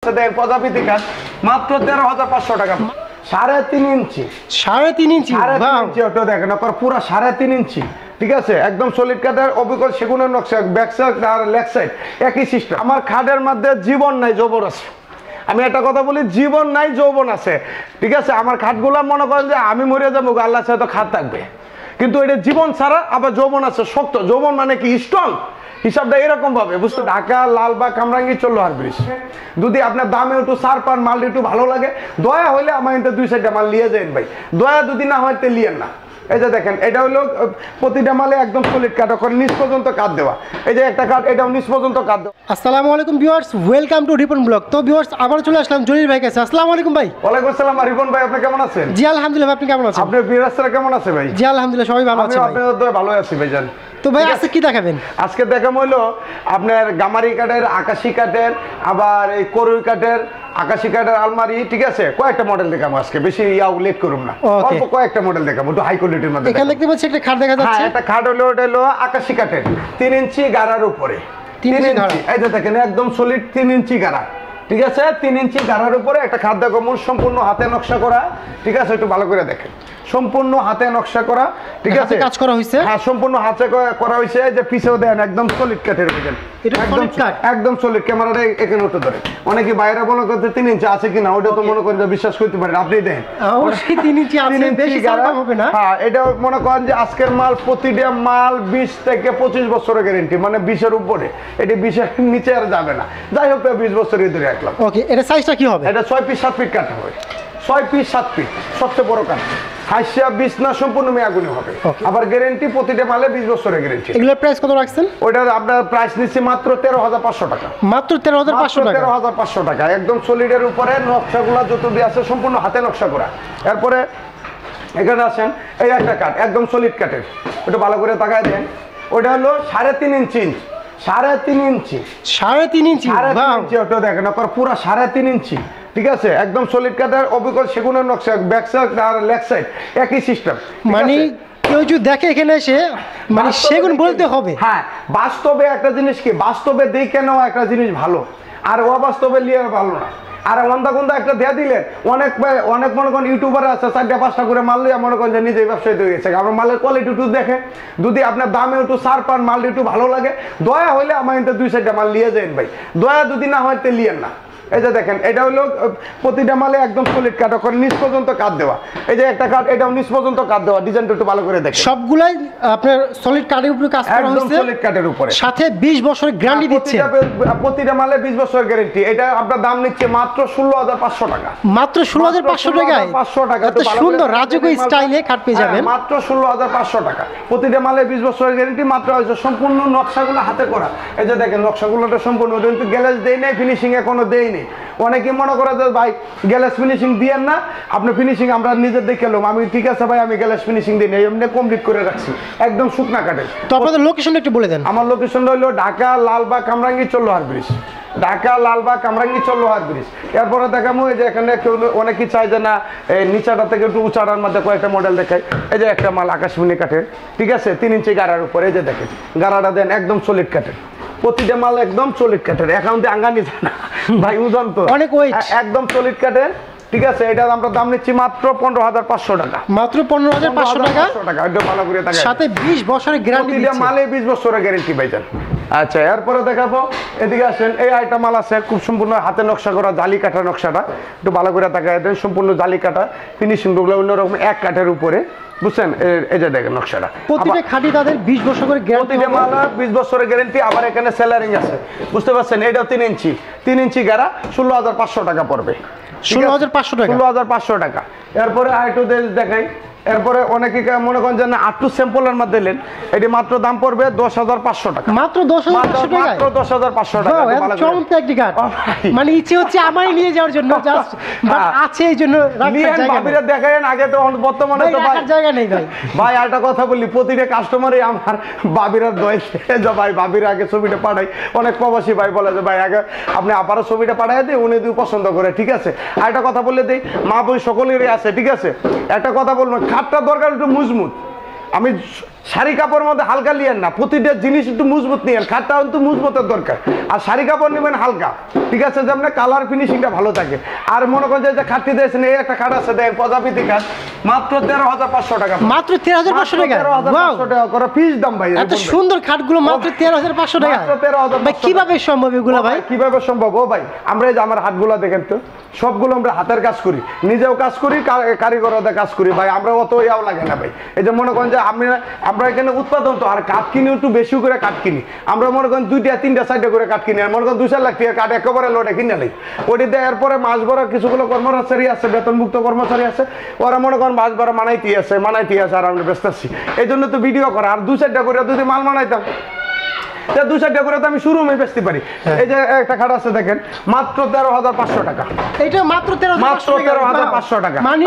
আছে দেন প্রজাপতি কাঠ মাত্র 13,500 টাকা 3.5 ইঞ্চি 3.5 ইঞ্চি ওটা দেখেন পুরো 3.5 ইঞ্চি ঠিক আছে একদম সলিড কাঠের অবিকল সেগুনের নকশা ব্যাক সাইড আর লেগ সাইড একই সিস্টেম আমার খাটের মধ্যে জীবন নাই যৌবন আছে আমি একটা কথা বলি জীবন নাই যৌবন আছে ঠিক আছে আমার খাটগুলা মনে করেন যে আমি মরে যাবো আল্লাহ চাহে তো খাট থাকবে কিন্তু এটা জীবন ছাড়া আবার যৌবন আছে শক্ত যৌবন মানে কি স্ট্রং হিসাবটা এরকম ভাবে বুঝতে ঢাকা লালবাগ কামরাঙ্গি চল্লোহার ব্রিজ যদি আপনার দামে একটু সার পান মাল একটু ভালো লাগে দয়া হইলে আমার কিন্তু 2-4টা মাল নিয়ে যান ভাই দয়া যদি না হয় তে লিয়েন না এই যে দেখেন এটা হলো প্রতিটা মালে একদম সলিড কাট করে নিচ পর্যন্ত কাট দেওয়া এই যে একটা কাট এটাও নিচ পর্যন্ত কাট দেওয়া আসসালামু আলাইকুম viewers welcome to Ripon blog তো ভিউয়ার্স আবার চলে আসলাম জলিল ভাই কাছে আসসালামু আলাইকুম ভাই ওয়ালাইকুম আসসালাম রিপন ভাই আপনি কেমন আছেন জি আলহামদুলিল্লাহ আপনি কেমন আছেন আপনার ভিউয়ার্সরা কেমন আছে ভাই জি আলহামদুলিল্লাহ সবাই ভালো আছে ভাই আপনাদের দয়া ভালো আছি ভাইজান তো ভাই আজকে কি দেখাবেন আজকে দেখাম হলো আপনার গামারি কাঠের আকাশি কাঠের আবার এই করুই কাঠের আকাশি কাঠের আলমারি ঠিক আছে কয়েকটা মডেল দেখাবো আজকে বেশি উল্লেখ করুম না অল্প কয়েকটা মডেল দেখাবো একটু হাই কোয়ালিটির মধ্যে এখানে দেখতে পাচ্ছি একটা খাট দেখা যাচ্ছে একটা খাট হলো ওটা হলো আকাশি কাঠের 3 ইঞ্চি গাড়ার উপরে 3 ইঞ্চি এই যে দেখেন একদম সলিড 3 ইঞ্চি গাড়া ঠিক আছে 3 ইঞ্চি গাড়ার উপরে একটা খাট দেখো সম্পূর্ণ হাতে নকশা করা ঠিক আছে একটু ভালো করে দেখেন সম্পূর্ণ হাতে নকশা করা ঠিক আছে কাজ করা হইছে হ্যাঁ সম্পূর্ণ হাতে করা হইছে যে পিছেও দেন একদম সলিড কাঠের বুঝেন একদম সলিড ক্যামেরাটা এখানে উঠে ধরে অনেকে বাইরে মনে করতে 3 ইঞ্চি আছে কিনা ওটা তো মনে করেন যে বিশ্বাস করতে পারেন আপনি দেখেন অবশ্যই 3 ইঞ্চি আছে বেশি সারকম হবে না হ্যাঁ এটা মনে করেন যে আজকের মাল প্রতিটা মাল 20 থেকে 25 বছরের গ্যারান্টি মানে 20 এর উপরে এটা 20 এর নিচে আর যাবে না যাই হোক 20 বছরের ধরে রাখলাম ওকে এটা সাইজটা কি হবে এটা 6 পিস 7 ফিট কাটা হবে 6 পিস 7 ফিট সবচেয়ে বড় কাঠ হাইসা 20 না সম্পূর্ণ মেয়াগুনি হবে আবার গ্যারান্টি প্রতিটা মালে 20 বছরের গ্যারান্টি এগুলোর প্রাইস কত রাখছেন ওটা আপনার প্রাইস নিচ্ছে মাত্র 13,500 টাকা মাত্র 13,500 টাকা 13,500 টাকা একদম সলিডের উপরে নকশাগুলো যত দিয়ে আছে সম্পূর্ণ হাতে নকশা করা এরপরে এখানে আসেন এই একটা কাঠ একদম সলিড কাঠের ওটা ভালো করে তাকায় দেন ওটা হলো 3.5 ইঞ্চি 3.5 ইঞ্চি 3.5 ইঞ্চি ওটা দেখেন পুরো 3.5 ইঞ্চি ঠিক আছে একদম সলিড কাঠের অবিকল সেগুনের নকশা ব্যাক সাইড আর লেগ সাইড একই সিস্টেম মানে কেউ যদি দেখে এখানে এসে মানে সেগুন বলতে হবে হ্যাঁ বাস্তবে একটা জিনিস কি বাস্তবে দেখে নেওয়া একটা জিনিস ভালো আর অবাস্তবে নিয়ে ভালো না আর অন্ধা একটা দিয়ে দিলেন অনেক মনে করেন ইউটিউবার আছে 4-5টা করে মাল দিয়ে মনে করেন যে নিজেই ব্যবসায়ী হয়ে গেছে আমার মালের কোয়ালিটি একটু দেখে যদি আপনার দামে একটু সার পান মাল একটু ভালো লাগে দয়া হইলে আমার কিন্তু 2-4টা মাল নিয়ে যান ভাই দয়া যদি না হয় তে লিয়েন না এই যে দেখেন এটা হলো প্রতিটা মালে একদম সলিড কাট করে নিচ পর্যন্ত কাট দেওয়া এই যে একটা কাট এটাও নিচ পর্যন্ত কাট দেওয়া ডিজাইনটা একটু ভালো করে দেখেন সবগুলাই আপনার সলিড কাঠের উপরে কাজ করা হয়েছে একদম সলিড কাঠের উপরে সাথে 20 বছরের গ্যারান্টি দিচ্ছে প্রতিটা মালে 20 বছরের গ্যারান্টি এটা আপনার দাম নিচ্ছে মাত্র 16,500 টাকা মাত্র 16,500 টাকায় 500 টাকা এত সুন্দর রাজকীয় স্টাইলে কাট পেয়ে যাবেন মাত্র 16,500 টাকা প্রতিটা মালে 20 বছরের গ্যারান্টি মাত্র সম্পূর্ণ নকশাগুলো হাতে করা এই যে দেখেন নকশাগুলোটা সম্পূর্ণ কিন্তু গ্যালাস দেই নাই ফিনিশিং এখনো দেই নাই অনেকে মনে করে যে ভাই গ্যালাস ফিনিশিং দিয়েন না আপনি ফিনিশিং আমরা নিজে দেখে এলাম আমি ঠিক আছে ভাই আমি গ্যালাস ফিনিশিং দিই না এমনি কমপ্লিট করে রাখছি একদম শুকনা কাঠের তো আপনাদের লোকেশনটা একটু বলে দেন আমার লোকেশনটা হলো ঢাকা লালবাগ কামরাঙ্গি চল্লোহার ব্রিজ ঢাকা লালবাগ কামরাঙ্গি চল্লোহার ব্রিজ এরপরে দেখাবো এই যে এখানে কেউ অনেকেই চাই যে না এই নিচাটা থেকে একটু উঁচাটার মধ্যে কয়েকটা মডেল দেখায় এই যে একটা মাল আকাশমণি কাঠের ঠিক আছে 3 ইঞ্চি গাড়ার উপরে এই যে দেখেন গাড়াটা দেন একদম সলিড কাঠের প্রতিটা মাল একদম সলিড কাঠের একাউন্টে আঙ্গানি যায় না ভাই ওজন তো অনেক ওয়েট একদম সলিড কাঠের ঠিক আছে এটার আমরা দাম নিচ্ছি মাত্র 15,500 টাকা মাত্র 15,500 টাকা এটা ভালো করে টাকা সাথে 20 বছরের গ্যারান্টি দিচ্ছে মালে 20 বছরের গ্যারান্টি পাইছেন আচ্ছা এরপরে দেখাবো এদিকে আসেন এই আইটা মাল আছে খুব সম্পূর্ণ হাতে নকশা করা জালি কাটা নকশাটা একটু ভালো করে তাকায় দেন সম্পূর্ণ জালি কাটা ফিনিশিং গুলো অন্যরকম এক কাঠের উপরে বুঝছেন এই যে দেখেন নকশাটা প্রতিটা খাঁটি তাদের 20 বছরের গ্যারান্টি প্রতিটা মাল 20 বছরের গ্যারান্টি আবার এখানে সেলারিং আছে বুঝতে পারছেন এটাও 3 ইঞ্চি গাড়া 16,500 টাকা পড়বে 16,500 টাকা 16,500 টাকা এরপরে আইটু দেখাই এরপরে অনেকে মনে করেন যে না আটটু স্যাম্পলের মধ্যে দিলেন এটি মাত্র দাম পড়বে 10,500 টাকা মাত্র 10,500 টাকা মাত্র 10,500 টাকা চমৎকার একটি কাঠ মানে ইচ্ছে হচ্ছে আমারই নিয়ে যাওয়ার জন্য জাস্ট বাট আছে এই জন্য রাখার জায়গা ভাবিরা দেখায়েন আগে তো বর্তমানে তো রাখার জায়গা নেই ভাই ভাই একটা কথা বলি প্রতিটা কাস্টমারই আমার ভাবিরা দয় যে ভাই ভাবিরা আগে ছবিটা পাঠাই অনেক প্রবাসী ভাই বলে যে ভাই আগে আপনি আবারও ছবিটা পাঠাই দিই উনি দুই পছন্দ করে ঠিক আছে আর একটা কথা বলে দিই মা বই সকলেরই আছে ঠিক আছে একটা কথা বলবো খাটটা দরকার একটু মজবুত আমি শাড়ি কাপড়ের মধ্যে হালকা লিয়েন না, প্রতিটা জিনিস একটু মজবুত নিয়েন, খাটটা কিন্তু মজবুতের দরকার। আর শাড়ি কাপড় নেবেন হালকা, ঠিক আছে, যে আপনার কালার ফিনিশিংটা ভালো থাকে। আর মনে করেন যে খাটটি দিয়েছেন, এই একটা খাট আছে দেখেন প্রজাপতি খাট, মাত্র 13,500 টাকা। মাত্র 13,500 টাকা? 13,500 টাকা করে পিস দাম ভাই। এত সুন্দর খাটগুলো মাত্র 13,500 টাকা? মাত্র 13,500 ভাই কিভাবে সম্ভব এগুলো ভাই? কিভাবে সম্ভব? ও ভাই আমরা এই যে আমার হাটগুলো দেখেন তো, সবগুলো আমরা হাতের কাজ করি, নিজেও কাজ করি, কারিগরদের কাজ করি ভাই। আমরা অত ইয়াও লাগে না ভাই। এই যে মনে করেন যে আমরা এখানে উৎপাদন তো, আর কাঠ কিনি একটু বেশি করে কাঠ কিনি আমরা, মনে করেন 2টা 3টা 4টা করে কাঠ কিনি। আর মনে করেন 2-4 লাখ টাকা কাঠ একেবারে লোডে কিনে নেই। ওটি দেয় এরপরে মাছ ভরা কিছুগুলো কর্মচারী আছে, বেতনমুক্ত কর্মচারী আছে, ওরা মনে করেন মাছ ভরা মানাইতে আছে আর আমরা ব্যস্ত আছি। এই জন্য তো ভিডিও করা। আর 2-4টা করে যদি মাল মানাইতাম, 2-4টা করে তো আমি শুরুমে বেচতে পারি। এই যে একটা খাট আছে দেখেন, মাত্র 13,500 টাকা। এটা মাত্র 13,500 টাকা। মানে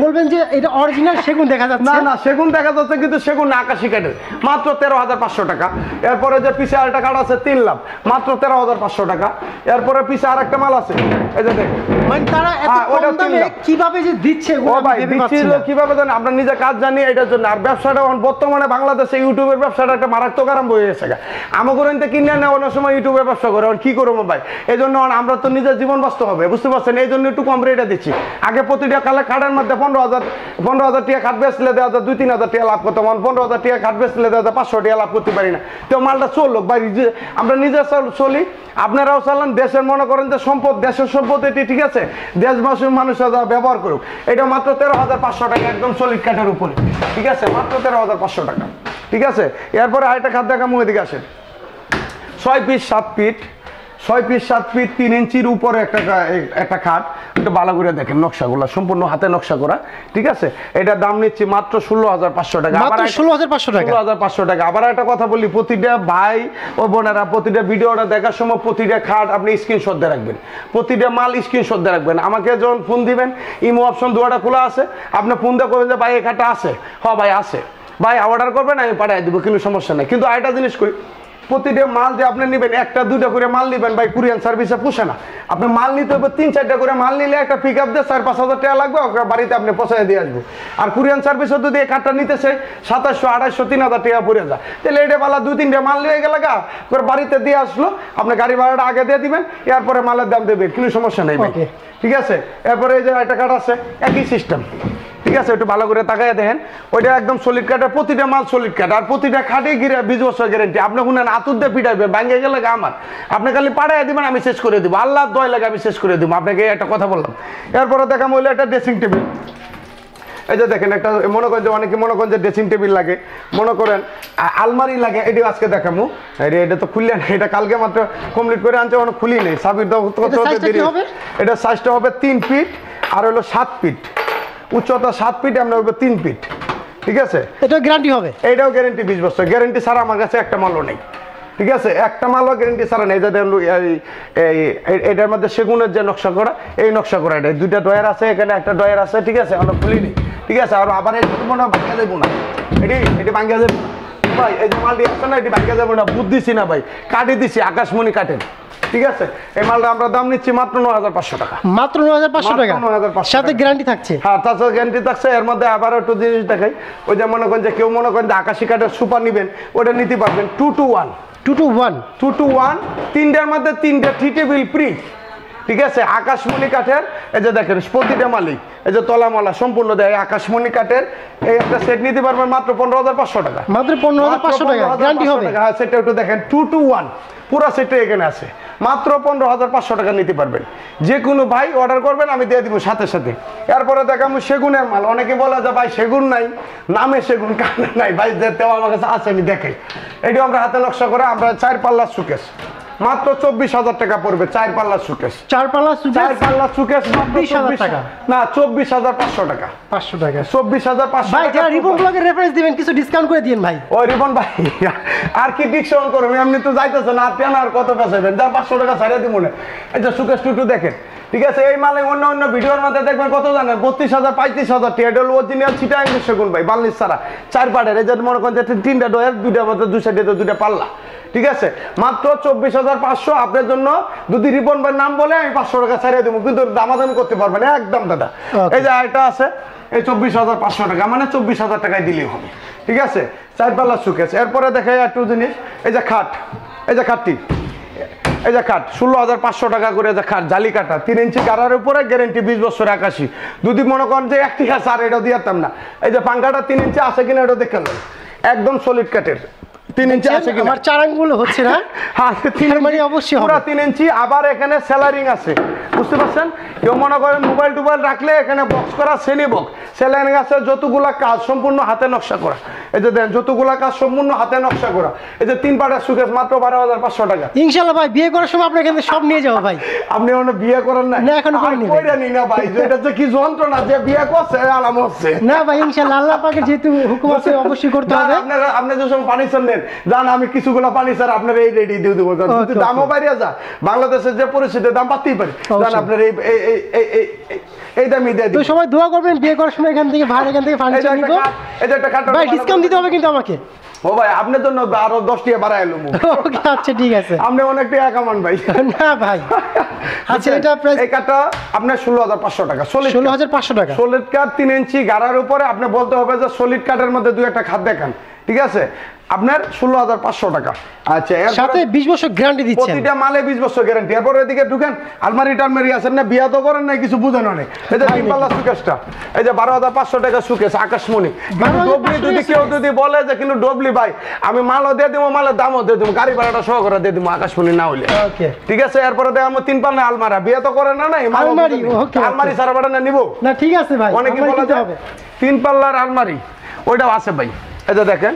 বলবেন যে এটা অরিজিনাল সেগুন দেখা যাচ্ছে? না না, সেগুন দেখা যাচ্ছে, কিন্তু সেগুন না, আকাশি কাঠের। মাত্র 13,500 টাকা। এরপরে যে পিছে আরেকটা কাঠ আছে 3 লাখ, মাত্র 13,500 টাকা। এরপরে পিছে আরেকটা মাল আছে, এই যে দেখেন। মানে তারা এত কম দামে কিভাবে যে দিচ্ছে ও ভাই, দিচ্ছিল কিভাবে জানেন? আমরা নিজে কাজ জানি এটার জন্য। আর ব্যবসাটা বর্তমানে বাংলাদেশে ইউটিউবের ব্যবসাটা একটা মারাত্মক আরম্ভ হয়ে গেছে। আমার করে কিনে নেওয়ার সময় ইউটিউবে ব্যবসা করে কি করবো ভাই? এই জন্য আমরা তো নিজের জীবন বাঁচতে হবে, বুঝতে পারছেন? এই জন্য একটু কম রেটে দিচ্ছি। আগে প্রতিটা কালে খাটের মধ্যে 15,000 টাকা খাট বেচলে দেওয়া যায় 2-3,000 টাকা লাভ করতাম। 15,000 টাকা খাট বেচলে দেওয়া যায় 500 টাকা লাভ করতে পারি না। তো মালটা চললো ভাই, আমরা নিজে চলি, আপনারাও চালান। দেশের মনে করেন যে সম্পদ, দেশের সম্পদ এটি, ঠিক আছে, দেশবাসীর মানুষরা যা ব্যবহার করুক। এটা মাত্র 13,500 টাকা, একদম সলিড কাঠের উপরে, ঠিক আছে, মাত্র 13,500 টাকা, ঠিক আছে। এরপরে আরেকটা খাট দেখা, মুখ এদিকে আসেন। 6 পিস 7 ফিট, 6 পিস 7 ফিট 3 ইঞ্চির উপরে একটা খাট। একটু ভালো করে দেখেন নকশাগুলো, সম্পূর্ণ হাতে নকশা করা, ঠিক আছে। এটা দাম নিচ্ছি মাত্র 16,500 টাকা। মাত্র 16,500 টাকা? 16,500 টাকা। আবার একটা কথা বলি, প্রতিটা ভাই ও বোনেরা প্রতিটা ভিডিওটা দেখার সময় প্রতিটা খাট আপনি স্ক্রিনশট দিয়ে রাখবেন, প্রতিটা মাল স্ক্রিনশট দিয়ে রাখবেন। আমাকে যখন ফোন দিবেন, ইমো অপশন দুয়াটা খোলা আছে, আপনি ফোন দিয়ে করবেন যে ভাই এই খাটটা আছে, হ্যাঁ ভাই আছে, ভাই অর্ডার করবেন, আমি পাঠিয়ে দেবো, কোনো সমস্যা নেই। কিন্তু আরেকটা জিনিস করি, প্রতিটা মাল যে আপনি নেবেন, 1-2টা করে মাল নেবেন ভাই, কুরিয়ান সার্ভিসে পোষে না। আপনি মাল নিতে হবে 3-4টা করে মাল নিলে একটা পিক আপ দিয়ে 4-5 হাজার টাকা লাগবে, ওকে বাড়িতে আপনি পৌঁছায় দিয়ে আসবো। আর কুরিয়ান সার্ভিসে যদি এই কাঠটা নিতে চাই 2700, 2800, 3,000 টাকা পড়ে যায়। তাহলে এটা পালা 2-3টা মাল নিয়ে গেলে করে বাড়িতে দিয়ে আসলো, আপনি গাড়ি ভাড়াটা আগে দিয়ে দিবেন, এরপরে মালের দাম দেবেন, কোনো সমস্যা নেই ভাই, ঠিক আছে। এরপরে এই যে একটা কাঠ আছে, একই সিস্টেম, ঠিক আছে। একটু ভালো করে তাকায় দেখেন, ওইটা একদম সলিড কাঠ, প্রতিটা মাল সলিড কাঠ। আর প্রতিটা খাটে গিরে 20 বছর গ্যারেন্টি। আপনি শুনেন আতুর দিয়ে পিটাইবে, ভাঙে গেলে আমার, আপনি খালি পাঠাই দিবেন, আমি শেষ করে দিব, আল্লাহ দয় লাগে আমি শেষ করে দিব। আপনাকে একটা কথা বললাম। এরপরে দেখা হইলো একটা ড্রেসিং টেবিল। এই যে দেখেন, একটা মনে করেন যে অনেকে মনে করেন যে ড্রেসিং টেবিল লাগে, মনে করেন আলমারি লাগে, এটিও আজকে দেখামু। এটা তো খুললে না, এটা কালকে মাত্র কমপ্লিট করে আনছে, অনেক খুলি নেই। সাবির এটা সাইজটা হবে 3 ফিট, আর হলো 7 ফিট উচ্চতা, 7 ফিট, আমরা হবে 3 ফিট, ঠিক আছে। এটা গ্যারান্টি হবে? এটাও গ্যারান্টি 20 বছর গ্যারান্টি ছাড়া আমার কাছে একটা মালও নেই, ঠিক আছে, একটা মালও গ্যারান্টি ছাড়া নেই। যাদের এটার মধ্যে সেগুনের যে নকশা করা, এই নকশা করা, এটা 2টা ডয়ার আছে, এখানে একটা ডয়ার আছে, ঠিক আছে, আমরা খুলি নেই, ঠিক আছে। আর আবার এই মনে হয় ভাঙ্গা দেবো না, এটি ভাঙ্গা দেবো না ভাই। এই যে মালটি আসছে না, এটি ভাঙ্গা দেবো না, বুধ দিছি না ভাই, কাটি দিছি, আকাশমণি কাটেন, ঠিক আছে। এই মালটা আমরা দাম নিচ্ছি মাত্র 9,500 টাকা। মাত্র 9,500 টাকা? 9,500 সাথে গ্যারান্টি থাকছে? হ্যাঁ, তার সাথে গ্যারান্টি থাকছে। এর মধ্যে আবার একটু জিনিস দেখাই, ওই যে মনে করেন যে কেউ মনে করেন যে আকাশি কাঠের সুপার নিবেন, ওটা নিতে পারবেন 2 to 1, 2 to 1, 2 to 1, 3টার মধ্যে 3টা 3 টেবিল ফ্রি, ঠিক আছে। আকাশমণি কাঠের, এই যে দেখেন প্রতিটা মালিক, এই যে তলামালা সম্পূর্ণ দেয় আকাশমণি কাঠের। এই একটা সেট নিতে পারবেন মাত্র 15,500 টাকা। মাত্র 15,500 টাকা গ্যারান্টি হবে? হ্যাঁ, সেটা একটু দেখেন 2 to 1 পুরো সেটটা এখানে আছে, মাত্র 15,500 টাকা নিতে পারবেন। যে কোনো ভাই অর্ডার করবেন, আমি দিয়ে দিব সাথে সাথে। এরপরে দেখাবো সেগুনের মাল। অনেকে বলে যে ভাই সেগুন নাই, নামে সেগুন, কানে নাই ভাই, দেওয়া আমার কাছে আছে, আমি দেখাই। এটিও আমরা হাতে নকশা করে, আমরা 4 পাল্লার সুকেস, মাত্র 24,000 টাকা পড়বে। 4 পাল্লার সুকেস, 4 পাল্লার সুকেস, 4 পাল্লার সুকেস 24,000 টাকা না, 24,500 টাকা। 500 টাকা? 24,500 ভাই। যারা রিবন ব্লগের রেফারেন্স দিবেন কিছু ডিসকাউন্ট করে দিন ভাই। ওই রিবন ভাই, আর কি ডিসকাউন্ট করবেন? এমনি তো যাইতেছে না, আপনি আর কত পেছাবেন? যা 500 টাকা ছাড়িয়ে দিব না। এই যে সুকেস টুটু দেখেন, ঠিক আছে। এই মালে অন্য ভিডিওর মধ্যে দেখবেন কত জানেন, 32,000, 35,000 টাকা। এটা হলো অরিজিনাল চিটাগাং সেগুন ভাই, বার্নিশ ছাড়া, 4 পাটের। এই যে মনে করেন যে 3টা ডয়ার, 2টার মধ্যে 2 সাইডে 2টা পাল্লা, ঠিক আছে। মাত্র 24,500 আপনার জন্য। যদি রিবন ভাই নাম বলে আমি 500 টাকা ছাড়িয়ে দেবো, কিন্তু দামাদামি করতে পারবেন একদম দাদা। এই যে আরেকটা আছে, এই 24,500 টাকা, মানে 24,000 টাকায় দিলেই হবে। ঠিক আছে 4 পাল্লার সুকেস। এরপরে দেখে একটু জিনিস, এই যে খাট, এই যে খাটটি, এই যে খাট 16,500 টাকা করে, যে খাট জালি কাটা 3 ইঞ্চি কারার উপরে গ্যারেন্টি 20 বছর 81। যদি মনে করেন যে একটি আছে আর এটা দিতাম না, এই যে পাঙ্খাটা 3 ইঞ্চি আছে কিনা এটা দেখে নেন, একদম সলিড কাঠের 3 ইঞ্চি আছে কিনা। আমার 4 আঙ্গুল হচ্ছে না, হ্যাঁ 3 মানে অবশ্যই পুরো হবে 3 ইঞ্চি। আবার এখানে সেলারিং আছে, বুঝতে পারছেন? কেউ মনে করেন মোবাইল টোবাইল রাখলে এখানে বক্স করা, শ্রেণী বক্স, সেলারিং আছে, যতগুলা কাজ সম্পূর্ণ হাতে নকশা করা। এই যে দেন যতগুলা কাজ সম্পূর্ণ হাতে নকশা করা। এই যে 3 পাটার সুকেস মাত্র 12,500 টাকা। ইনশাআল্লাহ ভাই, বিয়ে করার সময় আপনার এখানে সব নিয়ে যাবো ভাই। আপনি এখনো বিয়ে করেন না? না, এখনো করিনি। কইরা নি না ভাই, এটা যে কি যন্ত্রণা, যে বিয়ে করছে আলাম হচ্ছে না ভাই, ইনশাআল্লাহ আল্লাহ পাকের যেহেতু হুকুম আছে অবশ্যই করতে হবে। আপনারা আপনি যে সময় ফার্নিচার নেন, জান আমি কিছুগুলো ফার্নিচার আপনার এই রেডি দিয়ে দেবো, যদি দামও বাইরে যায়, বাংলাদেশের যে পরিস্থিতি দাম বাড়তেই পারে, জান আপনার এই এই দামই দিয়ে তো দিই। সবাই দোয়া করবেন বিয়ে করার সময় এখান থেকে ফার্নিচার নিব। এই যে একটা খাট ভাই ডিসকাউন্ট দিতে হবে কিন্তু আমাকে। ও ভাই আপনার জন্য আরো 10 টাকা বাড়াই এলো। ওকে আচ্ছা ঠিক আছে। আপনি অনেক টাকা কামান ভাই। না ভাই, আচ্ছা এটা প্রাইস এই কাঠটা আপনার 16,500 টাকা, 16,500 টাকা। সলিড কাঠ 3 ইঞ্চি গাড়ার উপরে। আপনি বলতে হবে যে সলিড কাঠের মধ্যে 2-1টা খাট দেখান, ঠিক আছে? আপনার 16,500 টাকা। আচ্ছা, এর সাথে 20 বছর গ্যারান্টি দিচ্ছেন, প্রতিটা মালে 20 বছর গ্যারান্টি। এরপর এদিকে ঢুকেন, আলমারি টালমারি আছেন না, বিয়া তো করেন না, কিছু বুঝেন না। এই যে 3 পাল্লা সুকেসটা, এই যে 12,500 টাকা সুকেস আকাশমণি। কিন্তু ডবলি যদি কেউ যদি বলে যে কিন্তু ডবলি ভাই আমি মালও দিয়ে দেবো, মালের দামও দিয়ে দেবো, গাড়ি ভাড়াটা সহ করে দিয়ে দেবো আকাশমণি না হইলে, ওকে ঠিক আছে? এরপরে দেখ আমার 3 পাল্লা আলমারা, বিয়া তো করেন না, নাই আলমারি, ওকে আলমারি সারা ভাড়া না নিবো না, ঠিক আছে ভাই, অনেকে বলা যায় 3 পাল্লার আলমারি, ওইটাও আছে ভাই। এই যে দেখেন,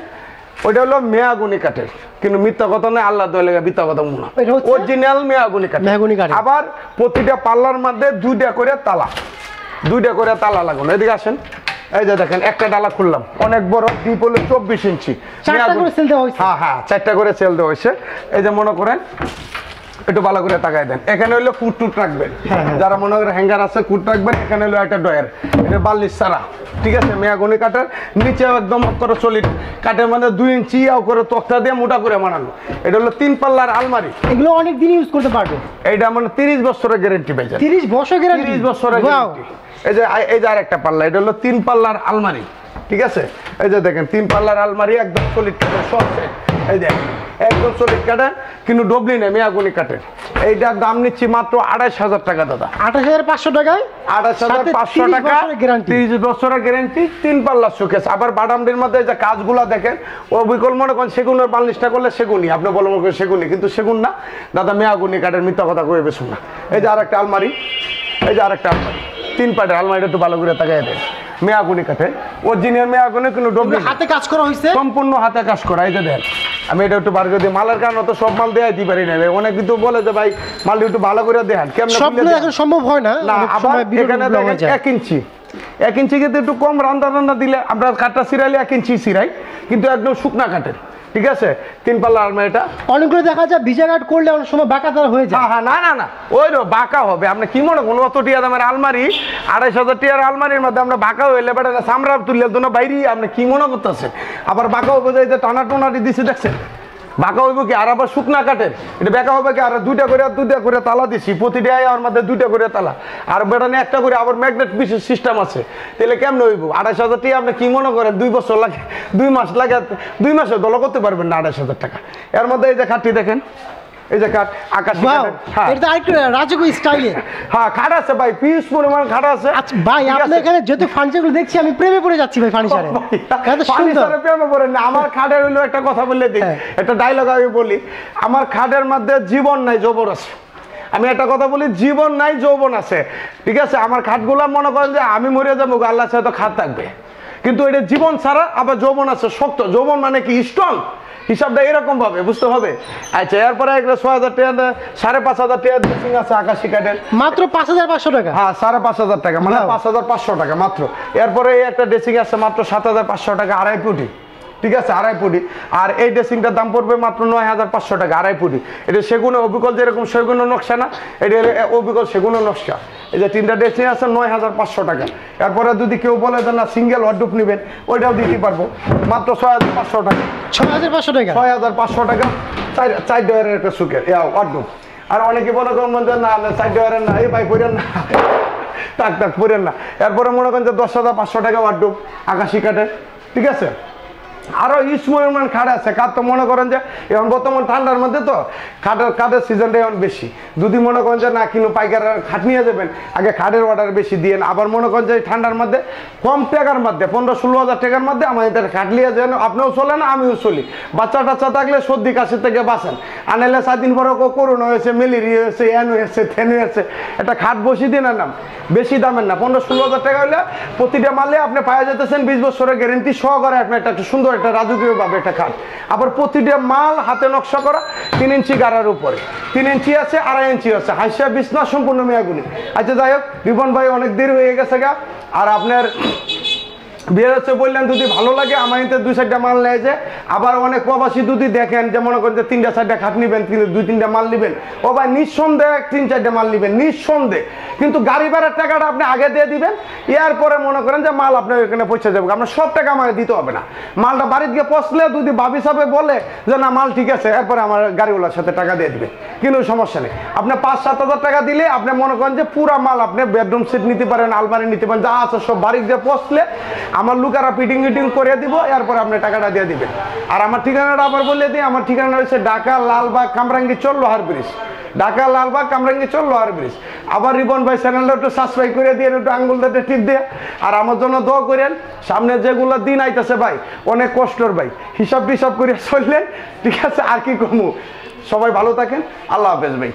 ওইটা হলো মেয়াগুনি কাঠের, কিন্তু মিথ্যা কথা নয়, আল্লাহ দয়া লাগে মিথ্যা কথা মনে, অরিজিনাল মেয়াগুনি কাঠ। আবার প্রতিটা পাল্লার মধ্যে 2টা করে তালা, 2টা করে তালা লাগানো। এদিকে আসেন, এই যে দেখেন একটা ডালা খুললাম, অনেক বড়, ডিপ হলো 24 ইঞ্চি। 4টা করে সেল দেওয়া হয়েছে। হ্যাঁ হ্যাঁ 4টা করে সেল দেওয়া হয়েছে। এই যে মনে করেন একটু ভালো করে তাকায় দেন, এখানে হলো ফুট টুট রাখবেন, যারা মনে করেন হ্যাঙ্গার আছে ফুট রাখবেন। এখানে হলো একটা ডয়ার, এটা বালিশ ছাড়া, ঠিক আছে? মেয়াগুনি কাঠের, নিচে একদম করে সলিড কাঠের, মানে 2 ইঞ্চি করে তক্তা দিয়ে মোটা করে বানানো। এটা হলো 3 পাল্লার আলমারি, এগুলো অনেক দিন ইউজ করতে পারবে। এইটা মানে 30 বছরের গ্যারান্টি পাই যায়। 30 বছর গ্যারান্টি? 30 বছরের গ্যারান্টি। এই যে আরেকটা পাল্লা, এটা হলো 3 পাল্লার আলমারি, ঠিক আছে? এই যে দেখেন 3 পাল্লার আলমারি, একদম সলিড কাঠের, সব সেট। এই যে একদম সলিড কাঠের, কিন্তু ডবলি নেই, মেয়াগুনি কাঠের। এইটার দাম নিচ্ছি মাত্র 28,000 টাকা দাদা। 28,500 টাকায় 28,500 টাকা, 30 বছরের গ্যারান্টি, 3 পাল্লার শোকেস। আবার বাদামটির মধ্যে যে কাজগুলা দেখেন, অবিকল মনে করেন সেগুনের বার্নিশটা করলে সেগুনই, আপনি বলো মনে করেন সেগুনই, কিন্তু সেগুন না দাদা, মেয়াগুনি কাঠের, মিথ্যা কথা কয়ে বেশুন না। এই যে আরেকটা আলমারি, এই যে আরেকটা আলমারি, 3 পাটের আলমারিটা একটু ভালো করে তাকাই দেন, মেয়াগুনি কাঠে, অরিজিনাল মেয়াগুনি, কিন্তু ডবলি হাতে কাজ করা হয়েছে, সম্পূর্ণ হাতে কাজ করা। এই যে দেন, আমি এটা একটু বার করে দিই, মালের কারণে তো সব মাল দেয়াই দিতে পারি না। অনেক কিন্তু বলে যে ভাই মালটা একটু ভালো করে দেখান, কেমন সবগুলো এখন সম্ভব হয় না। আবার এখানে দেখেন 1 ইঞ্চি, 1 ইঞ্চি কিন্তু একটু কম রান্না দিলে আমরা কাঠটা সিরাইলে 1 ইঞ্চি সিরাই, কিন্তু একদম শুকনা কাঠের, ঠিক আছে? 3 পাল্লা আলমারিটা অনেকগুলো দেখা যায় ভিজা কাঠ করলে অনেক সময় বাঁকা তার হয়ে যায়। হ্যাঁ না না না, ওই বাঁকা হবে। আপনি কি মনে করেন অত টিয়া দামের আলমারি, 2,500 টাকার আলমারির মধ্যে আমরা বাঁকা হইলে বেটা চামড়া তুললে তো না বাইরে, আপনি কি মনে করতেছেন? আবার বাঁকা হবে যে টানা টোনাটি দিচ্ছে, দেখছেন? বাঁকা হইব কি? আর আবার শুকনা কাঠের, এটা বেঁকা হবে কি? আর 2টা করে তালা দিছি, প্রতিটা আর মধ্যে 2টা করে তালা, আর বেটানে একটা করে আবার ম্যাগনেট বিশেষ সিস্টেম আছে। তাহলে কেমন হইব? 2,500 টাকা আপনি কি মনে করেন 2 বছর লাগে, 2 মাস লাগে, 2 মাসে দল করতে পারবেন না 2,500 টাকা। এর মধ্যে এই যে খাটটি দেখেন, এই যে কাঠ আকাশী কাঠের, হ্যাঁ এটা আরেকটু রাজকীয় স্টাইলে। হ্যাঁ খাট আছে ভাই, পিস পরিমাণ খাট আছে। আচ্ছা ভাই, আপনি এখানে যত ফার্নিচারগুলো দেখছি আমি প্রেমে পড়ে যাচ্ছি ভাই ফার্নিচারে। কত সুন্দর ফার্নিচারে প্রেমে পড়েন না। আমার খাটের হইলো একটা কথা বললে দিই, একটা ডায়লগ আমি বলি, আমার খাটের মধ্যে জীবন নাই যৌবন আছে। আমি একটা কথা বলি, জীবন নাই যৌবন আছে, ঠিক আছে? আমার খাটগুলা মনে করেন যে আমি মরে যাবো, আল্লাহ চাই তো খাট থাকবে, কিন্তু এটা জীবন ছাড়া আবার যৌবন আছে, শক্ত যৌবন, মানে কি স্ট্রং, হিসাবটা এরকম ভাবে বুঝতে হবে। আচ্ছা, এরপরে 6,000 টাকা, 5,500 টাকা ড্রেসিং আছে আকাশী কাঠের, মাত্র 5,500 টাকা। হ্যাঁ 5,500 টাকা, মানে 5,500 টাকা মাত্র। এরপরে এই একটা ড্রেসিং আছে মাত্র 7,500 টাকা, 2.5 ফুটি, ঠিক আছে? 2.5 ফুটি। আর এই ড্রেসিংটার দাম পড়বে মাত্র 9,500 টাকা, 2.5 ফুটি। এটা সেগুনে অবিকল, যেরকম সেগুনের নকশা না, এটা অবিকল সেগুনের নকশা। এই যে 3টা ড্রেসিং আছে 9,500 টাকা। এরপরে যদি কেউ বলে যে না সিঙ্গেল ওয়ার্ডরোব নেবেন, ওইটাও দিতে পারবো মাত্র 6,500 টাকা। 6,500 টাকা, 6,500 টাকা, 4 ডয়ারের একটা সুকের ওয়ার্ডরোব। আর অনেকে মনে করেন যে না 4 ডয়ারের না, এই ভাই পড়েন না, তাক পড়েন না। এরপরে মনে করেন যে 10,500 টাকা ওয়ার্ডরোব আকাশী কাঠের, ঠিক আছে? আরো ইসময়মান খাট আছে। কাঠ তো মনে করেন যে এখন বর্তমান ঠান্ডার মধ্যে তো খাটের সিজনটা এখন বেশি। যদি মনে করেন যে না কিনো পাইকার খাট নিয়ে যাবেন, আগে খাটের অর্ডার বেশি দিয়েন। আবার মনে করেন যে ঠান্ডার মধ্যে কম টাকার মধ্যে 15-16 হাজার টাকার মধ্যে আমাদের খাট নিয়ে যান, আপনিও চলেন আমিও চলি। বাচ্চা টাচ্চা থাকলে সর্দি কাশি থেকে বাঁচেন। আনাইলে 4 দিন পরে করোনা হয়েছে, ম্যালেরিয়া হয়েছে, এন হয়েছে, থেন হয়েছে, একটা খাট বসি দিন নাম বেশি দামের না, 15-16 হাজার টাকা হলে প্রতিটা মালে আপনি পাওয়া যেতেছেন 20 বছরের গ্যারেন্টি সহকারে আপনি একটা সুন্দর একটা রাজকীয় ভাবে একটা খাট। আবার প্রতিটা মাল হাতে নকশা করা 3 ইঞ্চি গাড়ার উপরে, 3 ইঞ্চি আছে, 2.5 ইঞ্চি আছে, হাইসা বিছনা সম্পূর্ণ মেয়াগুনি। আচ্ছা যাই হোক, রিপন ভাই অনেক দেরি হয়ে গেছে গা। আর আপনার বিয়ে হচ্ছে বললেন যদি ভালো লাগে আমার এতে 2-4টা মাল নেয় যে। আবার অনেক প্রবাসী যদি দেখেন যে মনে করেন যে 3-4টা খাট নিবেন, 2-3টা মাল নিবেন, ও ভাই নিঃসন্দেহে 3-4টা মাল নিবেন নিঃসন্দেহে, কিন্তু গাড়ি ভাড়ার টাকাটা আপনি আগে দিয়ে দিবেন। এরপরে মনে করেন যে মাল আপনার এখানে পৌঁছে যাবে, আপনার সব টাকা আমাকে দিতে হবে না। মালটা বাড়িতে গিয়ে পৌঁছলে যদি ভাবি সাহেব বলে যে না মাল ঠিক আছে, এরপরে আমার গাড়িওয়ালার সাথে টাকা দিয়ে দিবেন, কিন্তু সমস্যা নেই। আপনি 5-7 হাজার টাকা দিলে আপনি মনে করেন যে পুরা মাল আপনি বেডরুম সেট নিতে পারেন, আলমারি নিতে পারেন, যা আছে সব বাড়িতে গিয়ে পৌঁছলে আমার লোকেরা ফিটিং করে দিব, এরপর আপনি টাকাটা দিয়ে দিবেন। আর আমার ঠিকানাটা আবার বলে দিই, আমার ঠিকানা হচ্ছে ঢাকা লালবাগ কামরাঙ্গি চর লোহার ব্রিজ, ঢাকা লালবাগ কামরাঙ্গি চর লোহার ব্রিজ। আবার রিপন ভাই চ্যানেলটা একটু সাবস্ক্রাইব করে দিয়ে একটু আঙ্গুলটা টিপ দিয়ে, আর আমার জন্য দোয়া করেন। সামনে যেগুলো দিন আইতেছে ভাই অনেক কষ্টর ভাই, হিসাব টিসাব করে চললেন, ঠিক আছে? আর কি কমু, সবাই ভালো থাকেন, আল্লাহ হাফেজ ভাই।